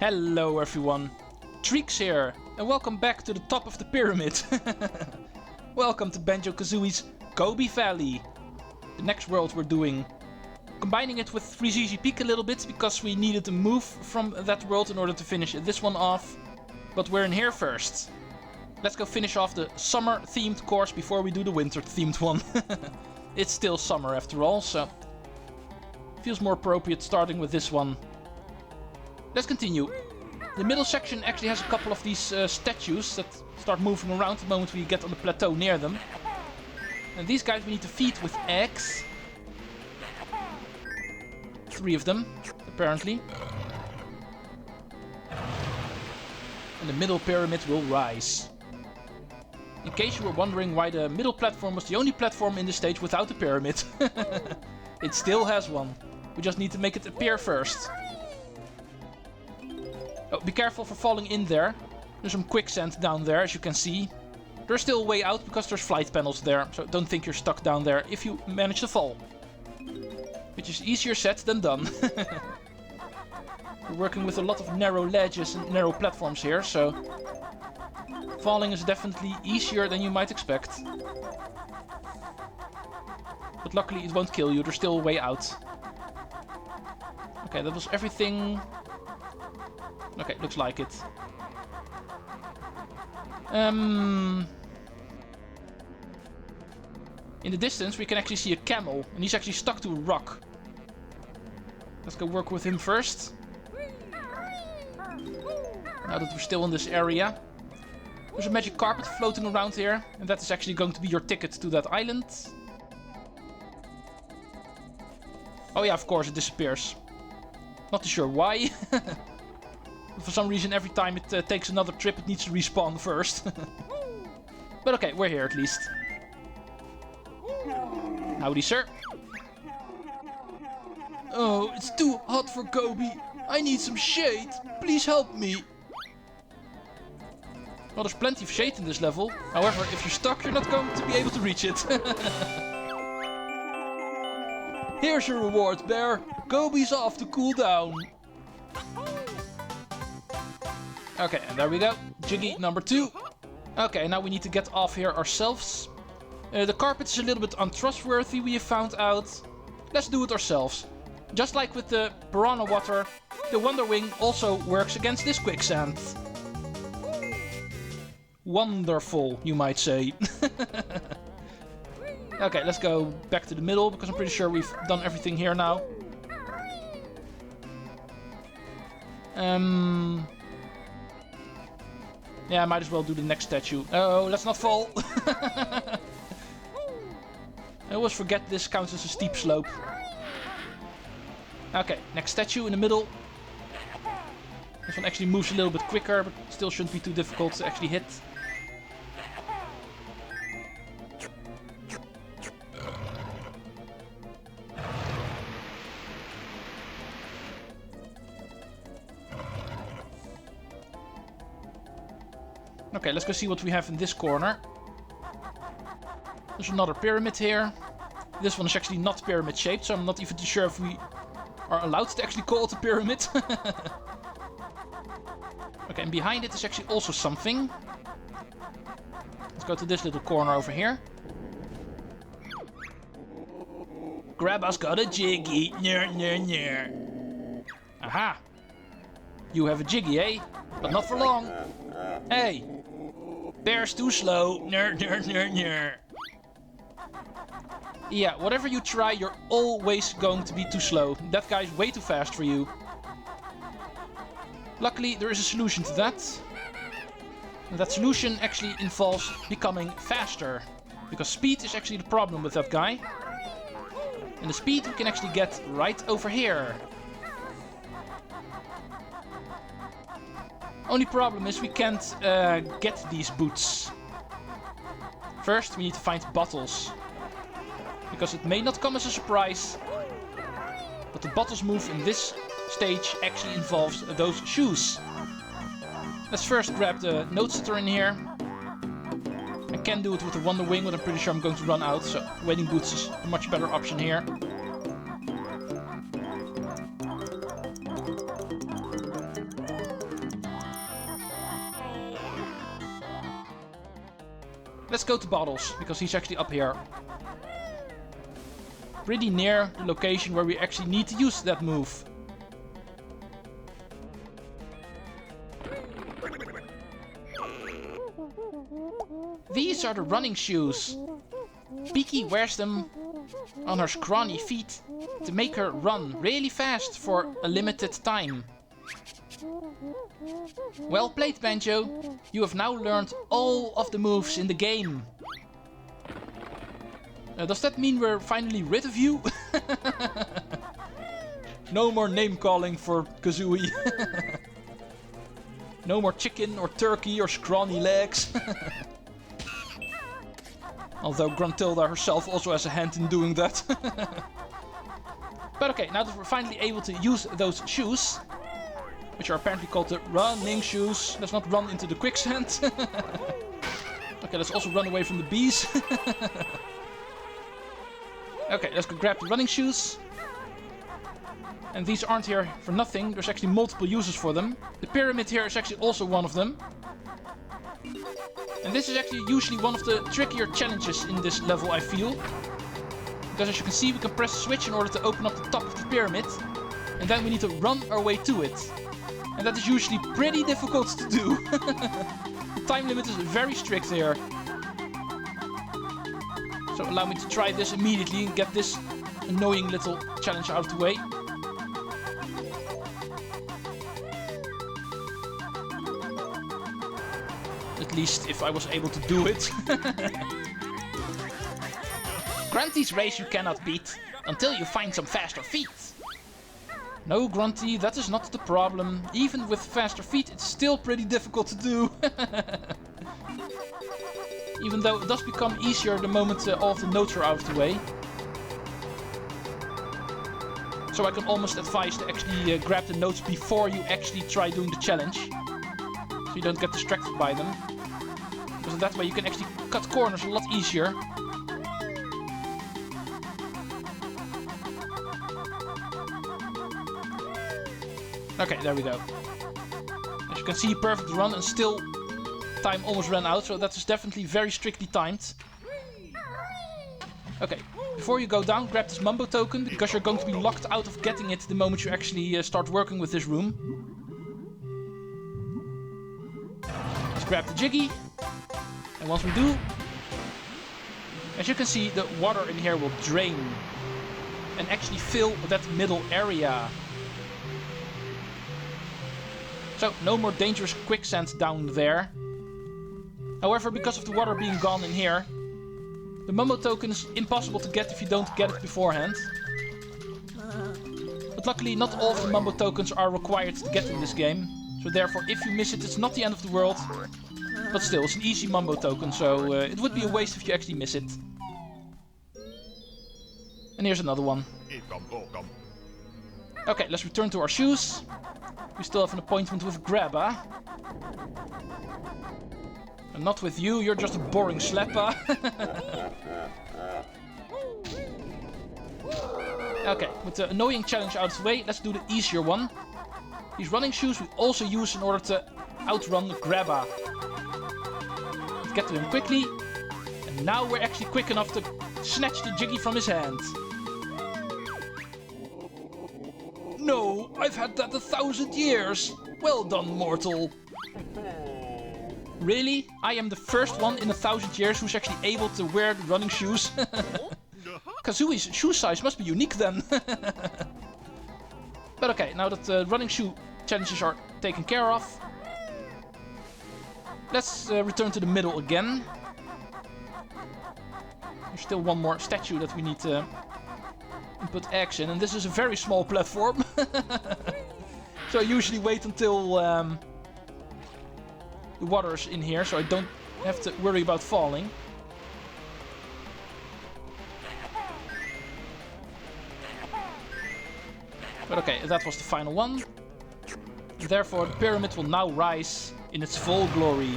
Hello everyone, Treecks here, and welcome back to the top of the pyramid. Welcome to Banjo-Kazooie's Gobi Valley, the next world we're doing. Combining it with Jiggy Peak a little bit because we needed to move from that world in order to finish this one off. But we're in here first. Let's go finish off the summer themed course before we do the winter themed one. It's still summer after all, so feels more appropriate starting with this one. Let's continue. The middle section actually has a couple of these statues that start moving around the moment we get on the plateau near them. And these guys we need to feed with eggs. 3 of them, apparently. And the middle pyramid will rise. In case you were wondering why the middle platform was the only platform in the stage without a pyramid. It still has one. We just need to make it appear first. Oh, be careful for falling in there. There's some quicksand down there, as you can see. There's still a way out because there's flight panels there, so don't think you're stuck down there if you manage to fall. Which is easier said than done. We're working with a lot of narrow ledges and narrow platforms here, so falling is definitely easier than you might expect. But luckily it won't kill you, there's still a way out. Okay, that was everything. Okay, looks like it. In the distance we can actually see a camel, and he's actually stuck to a rock. Let's go work with him first. Now that we're still in this area. There's a magic carpet floating around here, and that is actually going to be your ticket to that island. Oh yeah, of course it disappears. Not too sure why. For some reason every time it takes another trip it needs to respawn first. But okay, we're here at least. Howdy, sir. Oh, it's too hot for Gobi. I need some shade. Please help me. Well, there's plenty of shade in this level. However, if you're stuck, you're not going to be able to reach it. Here's your reward, bear. Gobi's off to cool down. Okay, and there we go. Jiggy number 2. Okay, now we need to get off here ourselves. The carpet is a little bit untrustworthy, we have found out. Let's do it ourselves. Just like with the piranha water, the Wonder Wing also works against this quicksand. Wonderful, you might say. Okay, let's go back to the middle, because I'm pretty sure we've done everything here now. Yeah, I might as well do the next statue. Oh, let's not fall. I always forget this counts as a steep slope. Okay, next statue in the middle. This one actually moves a little bit quicker, but still shouldn't be too difficult to actually hit. Okay, let's go see what we have in this corner. There's another pyramid here. This one is actually not pyramid shaped, so I'm not even too sure if we are allowed to actually call it a pyramid. Okay, and behind it is actually also something. Let's go to this little corner over here. Grandma's got a Jiggy. Ner, ner, ner. Aha! You have a Jiggy, eh? But not for long. Hey! Bear's too slow. Ner, ner, ner, ner. Yeah, whatever you try, you're always going to be too slow. That guy's way too fast for you. Luckily, there is a solution to that. And that solution actually involves becoming faster. Because speed is actually the problem with that guy. And the speed we can actually get right over here. Only problem is we can't get these boots. First we need to find bottles. Because it may not come as a surprise, but the bottles move in this stage actually involves those shoes. Let's first grab the notes that are in here. I can do it with the Wonder Wing, but I'm pretty sure I'm going to run out, so wading boots is a much better option here. Let's go to Bottles, because he's actually up here. Pretty near the location where we actually need to use that move. These are the running shoes. Beaky wears them on her scrawny feet to make her run really fast for a limited time. Well played, Banjo. You have now learned all of the moves in the game. Does that mean we're finally rid of you? No more name calling for Kazooie. No more chicken or turkey or scrawny legs. Although Gruntilda herself also has a hand in doing that. But okay, now that we're finally able to use those shoes, which are apparently called the running shoes. Let's not run into the quicksand. Okay, let's also run away from the bees. Okay, let's go grab the running shoes. And these aren't here for nothing. There's actually multiple uses for them. The pyramid here is actually also one of them. And this is actually usually one of the trickier challenges in this level, I feel. Because as you can see, we can press a switch in order to open up the top of the pyramid. And then we need to run our way to it. And that is usually pretty difficult to do. The time limit is very strict here. So allow me to try this immediately and get this annoying little challenge out of the way. At least if I was able to do it. Grunty's race you cannot beat until you find some faster feet. No, Grunty, that is not the problem. Even with faster feet, it's still pretty difficult to do. Even though it does become easier the moment all of the notes are out of the way. So I can almost advise to actually grab the notes before you actually try doing the challenge. So you don't get distracted by them. Because that way you can actually cut corners a lot easier. Okay, there we go. As you can see, perfect run, and still time almost ran out, so that is definitely very strictly timed. Okay, before you go down, grab this Mumbo token, because you're going to be locked out of getting it the moment you actually start working with this room. Let's grab the Jiggy. And once we do, as you can see, the water in here will drain and actually fill that middle area. So, no more dangerous quicksand down there. However, because of the water being gone in here, the Mumbo token is impossible to get if you don't get it beforehand. But luckily, not all of the Mumbo tokens are required to get in this game. So therefore, if you miss it, it's not the end of the world. But still, it's an easy Mumbo token, so it would be a waste if you actually miss it. And here's another one. Okay, let's return to our shoes. We still have an appointment with Grabba. And not with you, you're just a boring slapper. Okay, with the annoying challenge out of the way, let's do the easier one. These running shoes we also use in order to outrun Grabba. Let's get to him quickly. And now we're actually quick enough to snatch the Jiggy from his hand. No, I've had that 1,000 years. Well done, mortal. Really? I am the first one in 1,000 years who's actually able to wear the running shoes. Kazooie's shoe size must be unique then. But okay, now that the running shoe challenges are taken care of, let's return to the middle again. There's still one more statue that we need to input eggs in, and this is a very small platform. So I usually wait until the water's in here, so I don't have to worry about falling. But okay, that was the final one. Therefore, the pyramid will now rise in its full glory.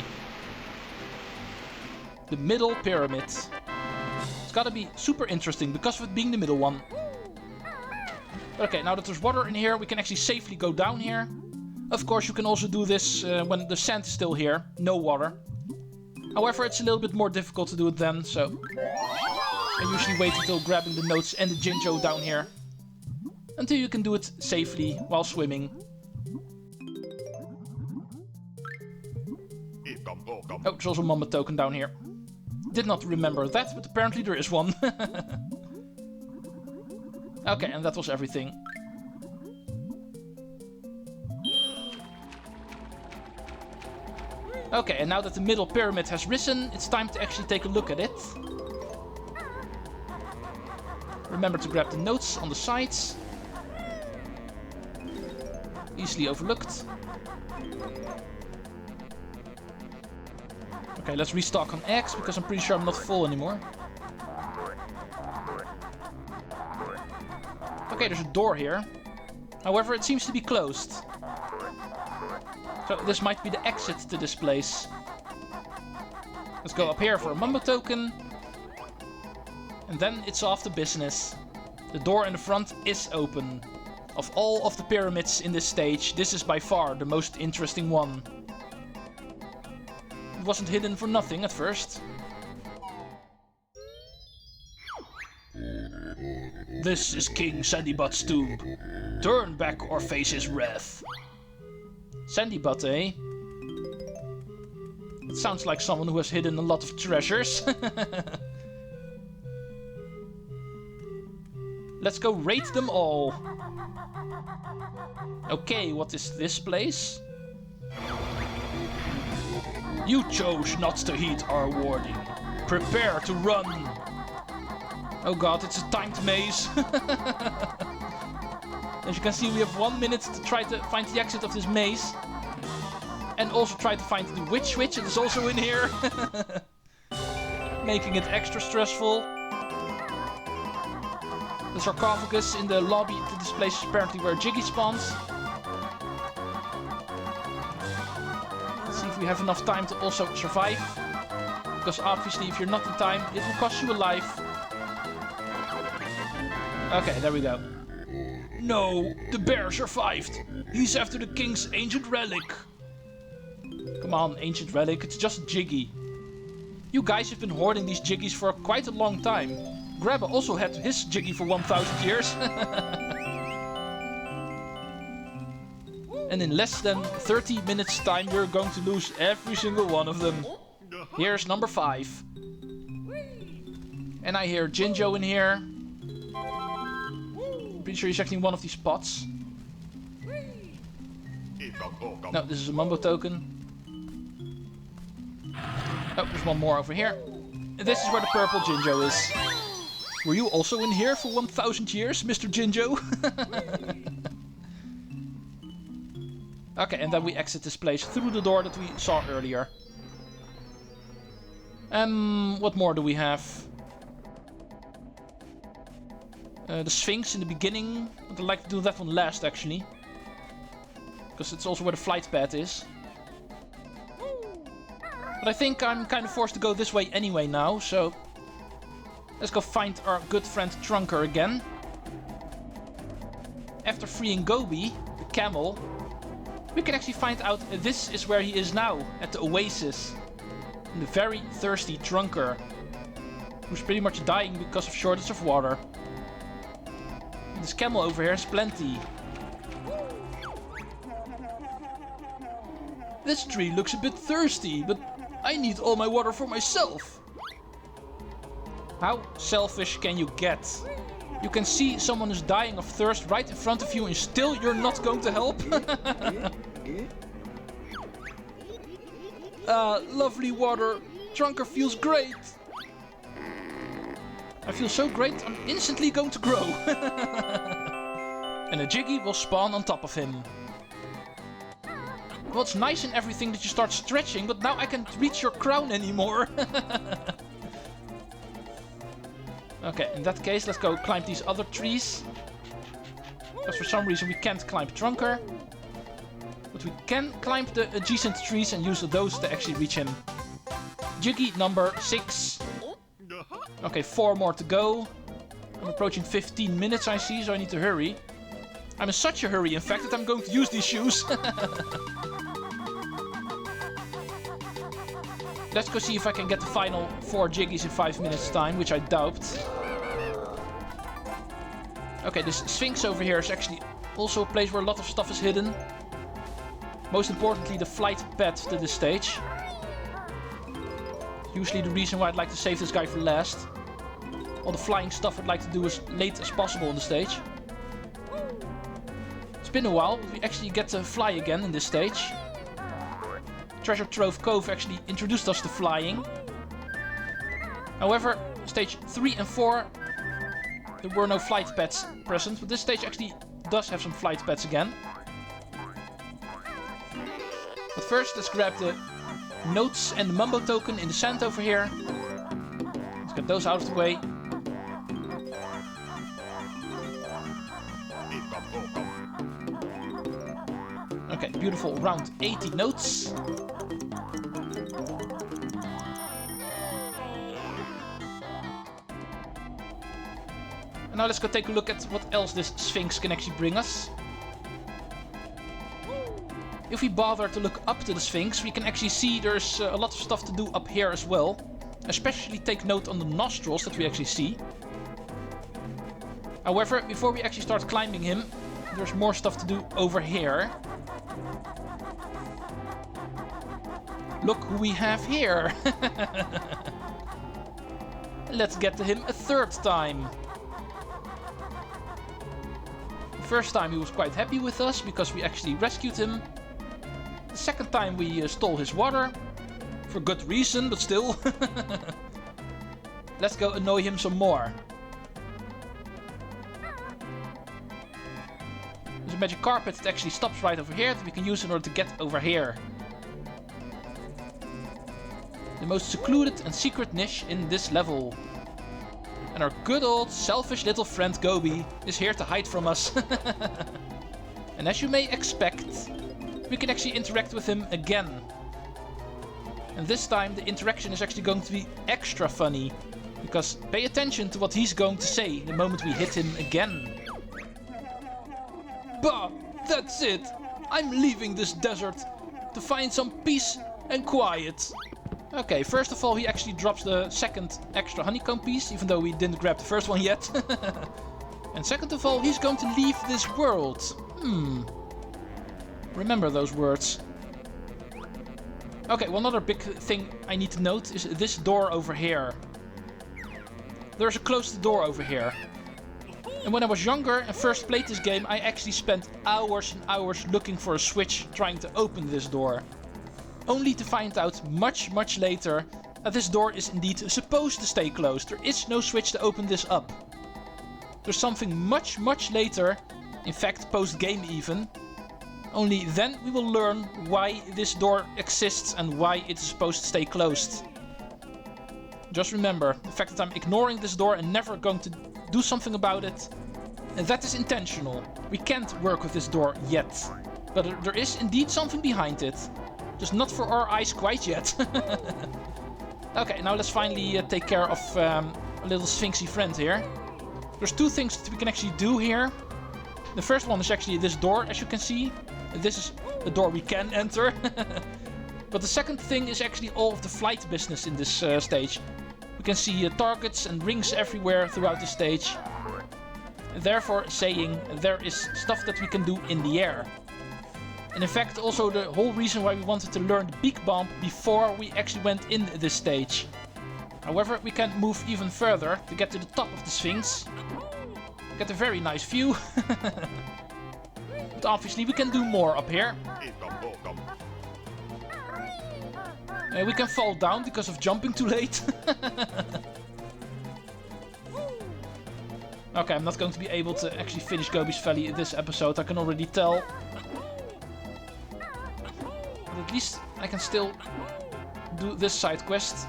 The middle pyramid. It's gotta be super interesting because of it being the middle one. But okay, now that there's water in here, we can actually safely go down here. Of course, you can also do this when the sand is still here. No water. However, it's a little bit more difficult to do it then, so I usually wait until grabbing the notes and the Jinjo down here, until you can do it safely while swimming. Oh, there's also a Mamba token down here. Did not remember that, but apparently there is one. Okay, and that was everything. Okay, and now that the middle pyramid has risen, it's time to actually take a look at it. Remember to grab the notes on the sides. Easily overlooked. Okay, let's restock on eggs, because I'm pretty sure I'm not full anymore. Okay, there's a door here. However, it seems to be closed. So this might be the exit to this place. Let's go up here for a Mamba token. And then it's off to business. The door in the front is open. Of all of the pyramids in this stage, this is by far the most interesting one. It wasn't hidden for nothing at first. This is King Sandybutt's tomb. Turn back or face his wrath. Sandybutt, eh? It sounds like someone who has hidden a lot of treasures. Let's go raid them all. Okay, what is this place? You chose not to heed our warning. Prepare to run. Oh god, it's a timed maze. As you can see, we have 1 minute to try to find the exit of this maze. And also try to find the witch switch, it is also in here. Making it extra stressful. The sarcophagus in the lobby to this place is apparently where Jiggy spawns. Let's see if we have enough time to also survive. Because obviously if you're not in time, it will cost you a life. Okay, there we go. No, the bear survived. He's after the king's ancient relic. Come on, ancient relic, it's just Jiggy. You guys have been hoarding these Jiggies for quite a long time. Grabba also had his Jiggy for 1000 years. And in less than 30 minutes time you're going to lose every single one of them. Here's number 5. And I hear Jinjo in here. Pretty sure he's actually in one of these spots. No, this is a Mumbo token. Oh, there's one more over here. And this is where the purple Jinjo is. Were you also in here for 1000 years, Mr. Jinjo? Okay, and then we exit this place through the door that we saw earlier. What more do we have? The Sphinx in the beginning. I'd like to do that one last, actually. Because it's also where the flight pad is. But I think I'm kind of forced to go this way anyway now, so... Let's go find our good friend Trunker again. After freeing Gobi, the camel, we can actually find out this is where he is now, at the oasis. And the very thirsty Trunker, who's pretty much dying because of shortage of water. And this camel over here has plenty. This tree looks a bit thirsty, but I need all my water for myself. How selfish can you get? You can see someone is dying of thirst right in front of you and still you're not going to help? Lovely water. Trunker feels great. I feel so great, I'm instantly going to grow. And a Jiggy will spawn on top of him. Well, it's nice and everything that you start stretching, but now I can't reach your crown anymore. Okay, in that case, let's go climb these other trees. Because for some reason we can't climb Trunker. But we can climb the adjacent trees and use those to actually reach him. Jiggy number 6. Okay, 4 more to go. I'm approaching 15 minutes, I see, so I need to hurry. I'm in such a hurry, in fact, that I'm going to use these shoes. Let's go see if I can get the final 4 Jiggies in 5 minutes time, which I doubt. Okay, this Sphinx over here is actually also a place where a lot of stuff is hidden. Most importantly, the flight pad to this stage. Usually the reason why I'd like to save this guy for last. All the flying stuff I'd like to do as late as possible on the stage. It's been a while, but we actually get to fly again in this stage. Treasure Trove Cove actually introduced us to flying. However, stage 3 and 4, there were no flight pads present, but this stage actually does have some flight pads again. But first, let's grab the notes and the Mumbo token in the sand over here. Let's get those out of the way. Okay, beautiful round 80 notes. And now let's go take a look at what else this Sphinx can actually bring us. If we bother to look up to the Sphinx, we can actually see there's a lot of stuff to do up here as well. Especially take note on the nostrils that we actually see. However, before we actually start climbing him, there's more stuff to do over here. Look who we have here! Let's get to him a third time. The first time he was quite happy with us because we actually rescued him. The second time we stole his water. For good reason, but still. Let's go annoy him some more. There's a magic carpet that actually stops right over here that we can use in order to get over here. The most secluded and secret niche in this level. And our good old selfish little friend Gobi is here to hide from us. And as you may expect, we can actually interact with him again. And this time the interaction is actually going to be extra funny. Because pay attention to what he's going to say the moment we hit him again. Bah! That's it! I'm leaving this desert to find some peace and quiet. Okay, first of all he actually drops the second extra honeycomb piece, even though we didn't grab the first one yet. And second of all, he's going to leave this world. Remember those words. Okay, one other big thing I need to note is this door over here. There's a closed door over here. And when I was younger and first played this game, I actually spent hours and hours looking for a switch trying to open this door. Only to find out much later that this door is indeed supposed to stay closed. There is no switch to open this up. There's something much later, in fact post-game even. Only then we will learn why this door exists and why it is supposed to stay closed. Just remember, the fact that I'm ignoring this door and never going to do something about it, and that is intentional. We can't work with this door yet. But there is indeed something behind it. Just not for our eyes quite yet. Okay, now let's finally take care of a little sphinxy friend here. There's two things that we can actually do here. The first one is actually this door, as you can see. This is a door we can enter. But the second thing is actually all of the flight business in this stage. We can see targets and rings everywhere throughout the stage. Therefore saying there is stuff that we can do in the air. And in fact also the whole reason why we wanted to learn the Beak Bomb before we actually went in this stage. However, we can move even further to get to the top of the Sphinx. Get a very nice view. But obviously we can do more up here. We can fall down because of jumping too late. Okay, I'm not going to be able to actually finish Gobi's Valley this episode, I can already tell. But at least I can still do this side quest.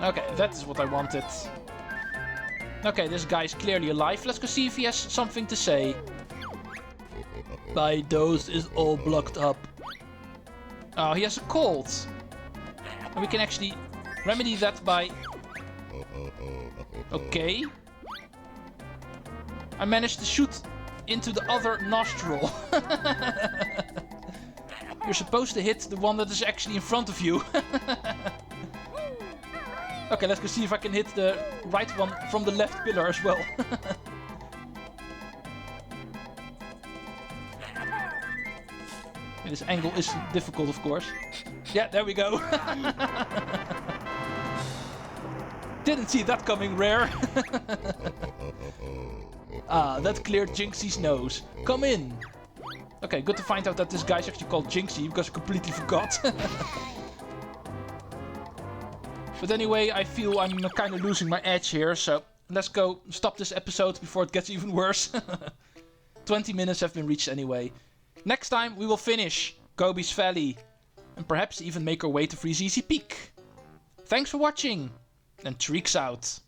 Okay, that is what I wanted. Okay, this guy is clearly alive. Let's go see if he has something to say. My nose is all blocked up. Oh, he has a cold. And we can actually remedy that by... Okay. I managed to shoot into the other nostril. You're supposed to hit the one that is actually in front of you. Okay, let's go see if I can hit the right one from the left pillar as well. This angle is difficult, of course. Yeah, there we go. Didn't see that coming, Rare. Ah, that cleared Jinxie's nose. Come in. Okay, good to find out that this guy's actually called Jinxie, because I completely forgot. But anyway, I feel I'm kind of losing my edge here, so let's go stop this episode before it gets even worse. 20 minutes have been reached anyway. Next time we will finish Gobi's Valley and perhaps even make our way to Freezeezy Peak. Thanks for watching and Treecks out.